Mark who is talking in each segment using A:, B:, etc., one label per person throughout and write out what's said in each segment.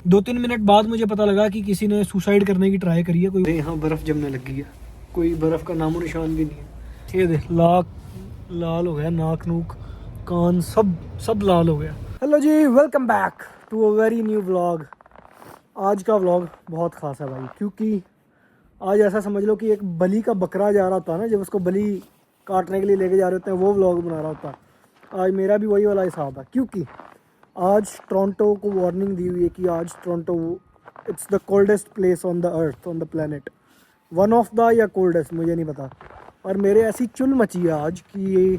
A: 2-3 minute बाद मुझे पता लगा कि किसी ने सुसाइड करने की ट्राई करी है। कोई यहाँ बर्फ जमने लगी है, कोई बर्फ का नामो निशान भी नहीं है। ये देख लाल हो गया, नाक नूक कान सब लाल हो गया। हेलो जी, welcome back to a very new vlog. आज का व्लॉग बहुत खास है भाई, क्योंकि आज ऐसा समझ लो कि एक बलि का बकरा जा रहा होता है ना, जब उसको बलि काटने के लिए लेके जा रहे होते हैं, वो व्लॉग बना रहा होता। आज मेरा भी वही वाला हिसाब है, क्योंकि आज टोरंटो को वार्निंग दी हुई है कि आज Toronto it's the coldest place on the earth, on the planet, one of the या कोल्डेस्ट, मुझे नहीं पता। और मेरे ऐसी चुल मची है आज कि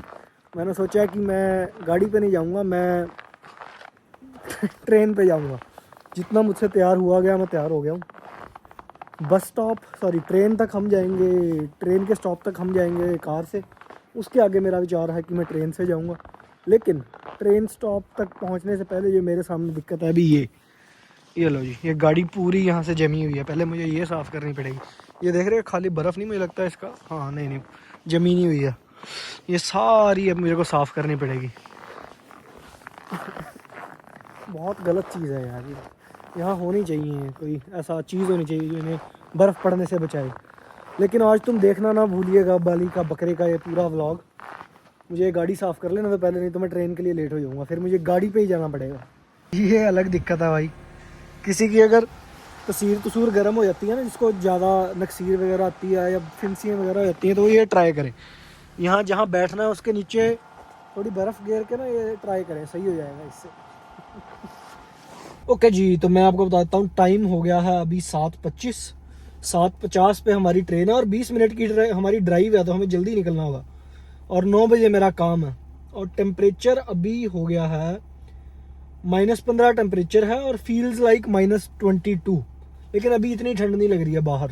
A: मैंने सोचा है कि मैं गाड़ी पे नहीं जाऊंगा, मैं ट्रेन पे जाऊंगा। जितना मुझसे तैयार हुआ गया मैं तैयार हो गया हूँ। ट्रेन तक हम जाएंगे, ट्रेन के स्टॉप तक हम जाएंगे कार से। उसके आगे मेरा विचार है कि मैं ट्रेन से जाऊंगा, लेकिन ट्रेन स्टॉप तक पहुंचने से पहले ये मेरे सामने दिक्कत है अभी। ये लो जी, ये गाड़ी पूरी यहाँ से जमी हुई है। पहले मुझे ये साफ़ करनी पड़ेगी। ये देख रहे हैं, खाली बर्फ़ नहीं, मुझे लगता है इसका, हाँ नहीं जमी नहीं हुई है। ये सारी अब मेरे को साफ़ करनी पड़ेगी। बहुत गलत चीज़ है यार, यहाँ होनी चाहिए कोई ऐसा चीज़ होनी चाहिए जो इन्हें बर्फ़ पड़ने से बचाए। लेकिन आज तुम देखना ना भूलिएगा बलि का बकरे का ये पूरा व्लॉग। मुझे गाड़ी साफ़ कर लेना तो पहले, नहीं तो मैं ट्रेन के लिए लेट हो जाऊँगा, फिर मुझे गाड़ी पे ही जाना पड़ेगा। ये अलग दिक्कत है भाई। किसी की अगर तसूर गर्म हो जाती है ना, जिसको ज़्यादा नक्सीर वगैरह आती है या फिंसियाँ वगैरह हो जाती हैं, तो ये ट्राई करें। यहाँ जहाँ बैठना है उसके नीचे थोड़ी बर्फ़ घेर के ना ये ट्राई करें, सही हो जाएगा इससे। ओके जी, तो मैं आपको बताता हूँ, टाइम हो गया है अभी 7:25, 7:50 पे हमारी ट्रेन है और 20 मिनट की हमारी ड्राइव है, तो हमें जल्दी निकलना होगा। और 9 बजे मेरा काम है। और टेम्परेचर अभी हो गया है -15 टेम्परेचर है और फील्स लाइक -22। लेकिन अभी इतनी ठंड नहीं लग रही है बाहर,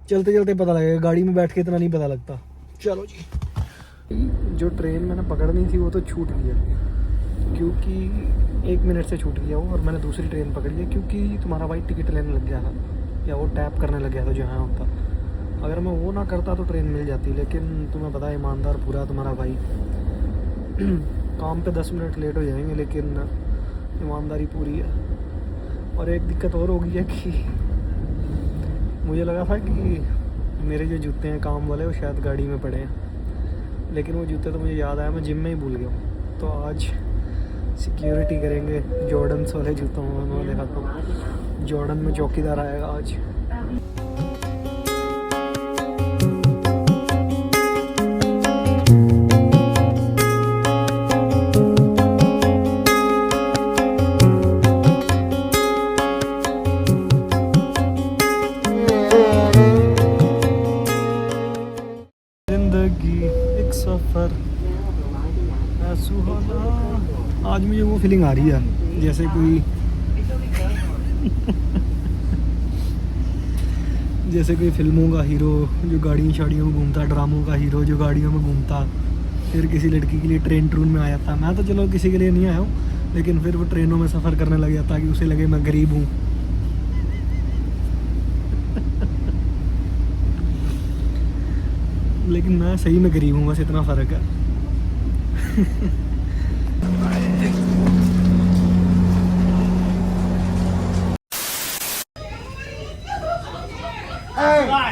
A: चलते चलते पता लगेगा, गाड़ी में बैठ के इतना नहीं पता लगता। चलो जी, जो ट्रेन मैंने पकड़नी थी वो तो छूट गया, क्योंकि 1 मिनट से छूट गया वो, और मैंने दूसरी ट्रेन पकड़ी है क्योंकि तुम्हारा भाई टिकट लेने लग गया था, या वो टैप करने लग गया था जहाँ होता। अगर मैं वो ना करता तो ट्रेन मिल जाती, लेकिन तुम्हें पता है ईमानदार पूरा तुम्हारा भाई। काम पे 10 मिनट लेट हो जाएंगे, लेकिन ईमानदारी पूरी है। और एक दिक्कत और हो गई है कि मुझे लगा था कि मेरे जो जूते हैं काम वाले, वो शायद गाड़ी में पड़े हैं, लेकिन वो जूते तो मुझे याद आया, मैं जिम में ही भूल गया हूँ। तो आज सिक्योरिटी करेंगे जॉर्डन्स वाले जूतों में। मैं दिखाता हूँ, जॉर्डन में चौकीदार आएगा आज। सफ़र है सुहाना। आज मुझे वो फीलिंग आ रही है जैसे कोई जैसे कोई फिल्मों का हीरो जो गाड़ियों शाड़ियों में घूमता, ड्रामों का हीरो जो गाड़ियों में घूमता, फिर किसी लड़की के लिए ट्रेन में आया था। मैं तो चलो किसी के लिए नहीं आया हूँ, लेकिन फिर वो ट्रेनों में सफ़र करने लग गया ताकि उसे लगे मैं गरीब हूँ। लेकिन मैं सही में गरीब हूँ, बस इतना फ़र्क है।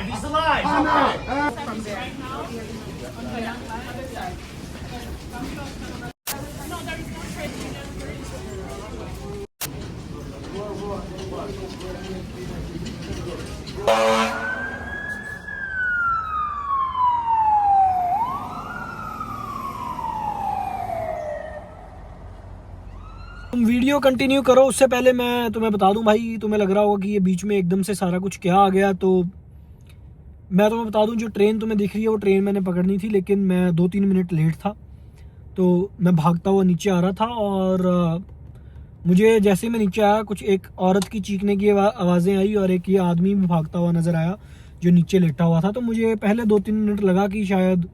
B: He's alive.
A: तुम वीडियो कंटिन्यू करो, उससे पहले मैं तुम्हें बता दूं भाई, तुम्हें लग रहा होगा कि ये बीच में एकदम से सारा कुछ क्या आ गया। तो मैं तुम्हें बता दूं, जो ट्रेन तुम्हें दिख रही है वो ट्रेन मैंने पकड़नी थी, लेकिन मैं 2-3 मिनट लेट था। तो मैं भागता हुआ नीचे आ रहा था और मुझे जैसे ही मैं नीचे आया, कुछ एक औरत की चीखने की आवाज़ें आई और एक ये आदमी भी भागता हुआ नज़र आया जो नीचे लेटा हुआ था। तो मुझे पहले 2-3 मिनट लगा कि शायद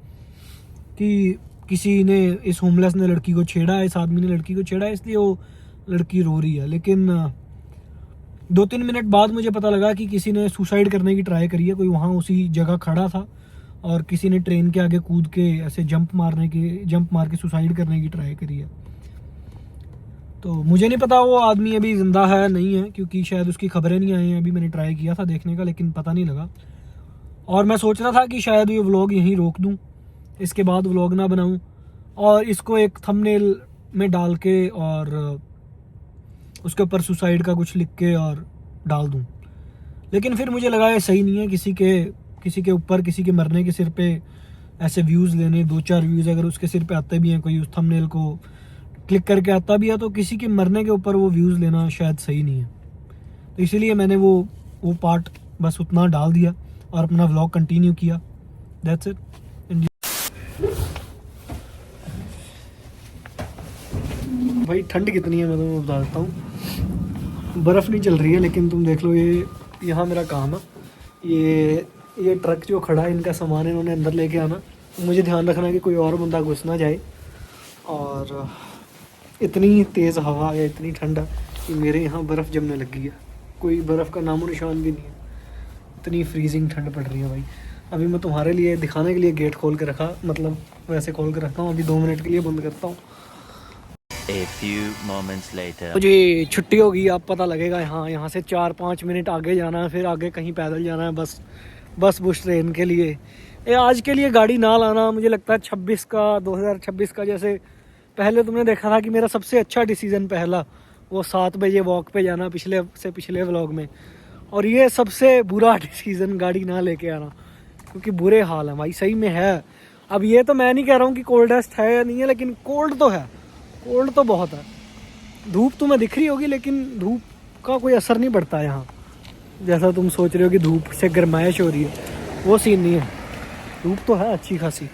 A: कि किसी ने, इस होमलेस ने लड़की को छेड़ा, इस आदमी ने लड़की को छेड़ा, इसलिए वो लड़की रो रही है। लेकिन 2-3 मिनट बाद मुझे पता लगा कि किसी ने सुसाइड करने की ट्राई करी है। कोई वहाँ उसी जगह खड़ा था और किसी ने ट्रेन के आगे कूद के ऐसे जंप मार के सुसाइड करने की ट्राई करी है। तो मुझे नहीं पता वो आदमी अभी ज़िंदा है नहीं है, क्योंकि शायद उसकी खबरें नहीं आई हैं अभी। मैंने ट्राई किया था देखने का लेकिन पता नहीं लगा। और मैं सोच रहा था कि शायद ये व्लॉग यहीं रोक दूं, इसके बाद व्लॉग ना बनाऊं और इसको एक थंबनेल में डाल के और उसके ऊपर सुसाइड का कुछ लिख के और डाल दूं। लेकिन फिर मुझे लगा ये सही नहीं है, किसी के ऊपर, किसी के मरने के सिर पे ऐसे व्यूज़ लेने। 2-4 व्यूज़ अगर उसके सिर पे आते भी हैं, कोई उस थंबनेल को क्लिक करके आता भी है, तो किसी के मरने के ऊपर वो व्यूज़ लेना शायद सही नहीं है। तो इसीलिए मैंने वो पार्ट बस उतना डाल दिया और अपना व्लॉग कंटिन्यू किया। That's it. भाई ठंड कितनी है मैं तुम्हें बता देता हूँ। बर्फ़ नहीं चल रही है लेकिन तुम देख लो, ये यहाँ मेरा काम है। ये ट्रक जो खड़ा है, इनका सामान इन्होंने अंदर लेके आना। मुझे ध्यान रखना कि कोई और बंदा घुस ना जाए। और इतनी तेज़ हवा है, इतनी ठंड है कि मेरे यहाँ बर्फ़ जमने लगी है। कोई बर्फ़ का नामो निशान भी नहीं है, इतनी फ्रीजिंग ठंड पड़ रही है भाई। अभी मैं तुम्हारे लिए दिखाने के लिए गेट खोल के रखा, मतलब वैसे खोल के रखता हूँ। अभी 2 मिनट के लिए बंद करता हूँ।
B: A few moments later.
A: मुझे छुट्टी होगी, अब पता लगेगा। यहाँ से 4-5 मिनट आगे जाना है, फिर आगे कहीं पैदल जाना है बस बुश ट्रेन के लिए। ये आज के लिए गाड़ी ना लाना, मुझे लगता है 2026 का जैसे पहले तुमने देखा था कि मेरा सबसे अच्छा डिसीज़न पहला वो 7 बजे वॉक पे जाना पिछले व्लॉग में, और ये सबसे बुरा डिसीज़न गाड़ी ना लेके आना, क्योंकि बुरे हाल है भाई, सही में है। अब ये तो मैं नहीं कह रहा हूँ कि कोल्डेस्ट है या नहीं है, लेकिन कोल्ड तो है, कोल्ड तो बहुत है। धूप तुम्हें दिख रही होगी लेकिन धूप का कोई असर नहीं पड़ता यहाँ, जैसा तुम सोच रहे हो कि धूप से गर्माइश हो रही है, वो सीन नहीं है। धूप तो है अच्छी खासी।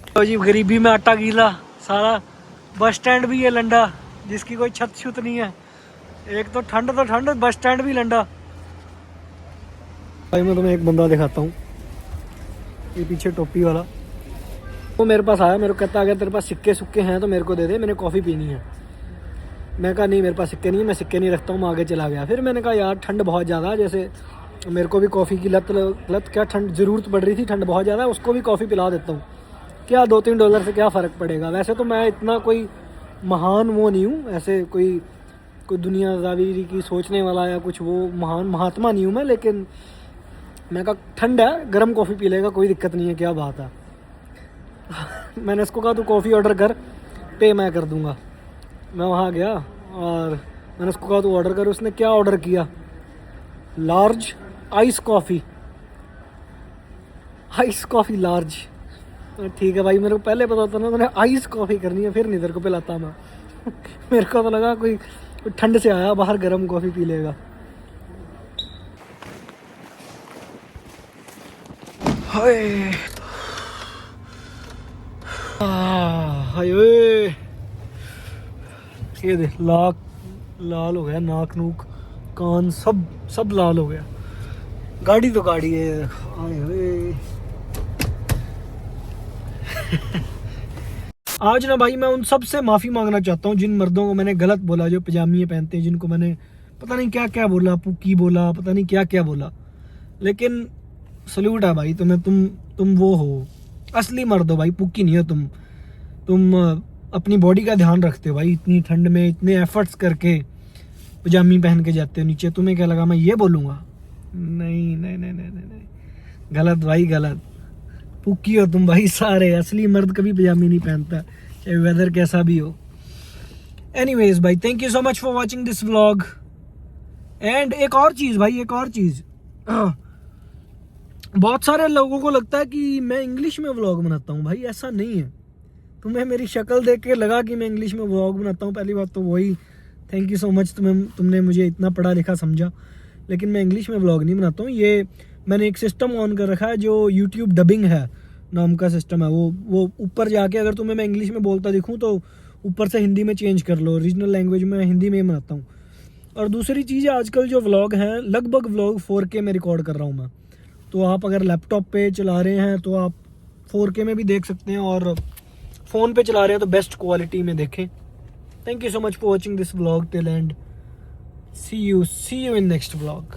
A: तो जी गरीबी में आटा गीला सारा। बस स्टैंड भी है लंडा, जिसकी कोई छत छुत नहीं है। एक तो ठंड बस स्टैंड भी लंडा। भाई मैं तुम्हें एक बंदा दिखाता हूँ, ये पीछे टोपी वाला। वो मेरे पास आया, मेरे को कहता अगर तेरे पास सिक्के सुक्के हैं तो मेरे को दे दे, मैंने कॉफ़ी पीनी है। मैं कहा नहीं मेरे पास सिक्के नहीं है, मैं सिक्के नहीं रखता हूँ। मैं आगे चला गया। फिर मैंने कहा यार ठंड बहुत ज़्यादा है, जैसे मेरे को भी कॉफ़ी की लत क्या ठंड ज़रूरत पड़ रही थी, ठंड बहुत ज़्यादा है, उसको भी कॉफ़ी पिला देता हूँ। क्या $2-3 से क्या फ़र्क पड़ेगा। वैसे तो मैं इतना कोई महान वो नहीं हूँ, ऐसे कोई दुनियादारी की सोचने वाला या कुछ वो महान महात्मा नहीं हूँ मैं, लेकिन मैं कहा ठंड है, गर्म कॉफ़ी पी लेगा, कोई दिक्कत नहीं है, क्या बात है। मैंने इसको कहा तू कॉफ़ी ऑर्डर कर, पे मैं कर दूंगा। मैं वहाँ गया और मैंने उसको कहा तू ऑर्डर कर। उसने क्या ऑर्डर किया, लार्ज आइस कॉफ़ी लार्ज। ठीक है भाई, मेरे को पहले पता होता ना मैंने आइस कॉफ़ी करनी है, फिर नहीं तेरे को पिलाता मैं। मेरे को तो लगा कोई ठंड से आया बाहर गर्म कॉफ़ी पी लेगा। हाय हाय, ये देख लाल हो गया, नाक नूक कान सब लाल हो गया। गाड़ी तो गाड़ी है। हाय आज ना भाई मैं उन सब से माफ़ी मांगना चाहता हूँ जिन मर्दों को मैंने गलत बोला, जो पजामिये पहनते हैं, जिनको मैंने पता नहीं क्या क्या बोला, पुक्की बोला, पता नहीं क्या क्या बोला। लेकिन सल्यूट है भाई तुम्हें, तुम वो हो, असली मर्द हो भाई, पुक्की नहीं हो तुम अपनी बॉडी का ध्यान रखते हो भाई। इतनी ठंड में इतने एफर्ट्स करके पजामी पहन के जाते हो नीचे। तुम्हें क्या लगा मैं ये बोलूँगा? नहीं, गलत भाई, गलत। पुक्की हो तुम भाई सारे। असली मर्द कभी पजामी नहीं पहनता, चाहे वेदर कैसा भी हो। एनीवेज भाई, thank you so much for watching this vlog. And एक और चीज़ बहुत सारे लोगों को लगता है कि मैं इंग्लिश में व्लॉग बनाता हूँ। भाई ऐसा नहीं है। तुम्हें मेरी शक्ल देख के लगा कि मैं इंग्लिश में व्लॉग बनाता हूँ, पहली बात तो वही। थैंक यू सो मच, तुमने मुझे इतना पढ़ा लिखा समझा। लेकिन मैं इंग्लिश में व्लॉग नहीं बनाता हूँ। ये मैंने एक सिस्टम ऑन कर रखा है जो यूट्यूब डबिंग है नाम का सिस्टम है। वो ऊपर जाके अगर तुम्हें मैं इंग्लिश में बोलता दिखूँ तो ऊपर से हिंदी में चेंज कर लो। रीजनल लैंग्वेज में हिंदी में ही बनाता हूँ। और दूसरी चीज़, आजकल जो व्लॉग हैं लगभग व्लॉग 4K में रिकॉर्ड कर रहा हूँ मैं। तो आप अगर लैपटॉप पे चला रहे हैं तो आप 4K में भी देख सकते हैं, और फ़ोन पे चला रहे हैं तो बेस्ट क्वालिटी में देखें। Thank you so much for watching this vlog till end see you in next vlog.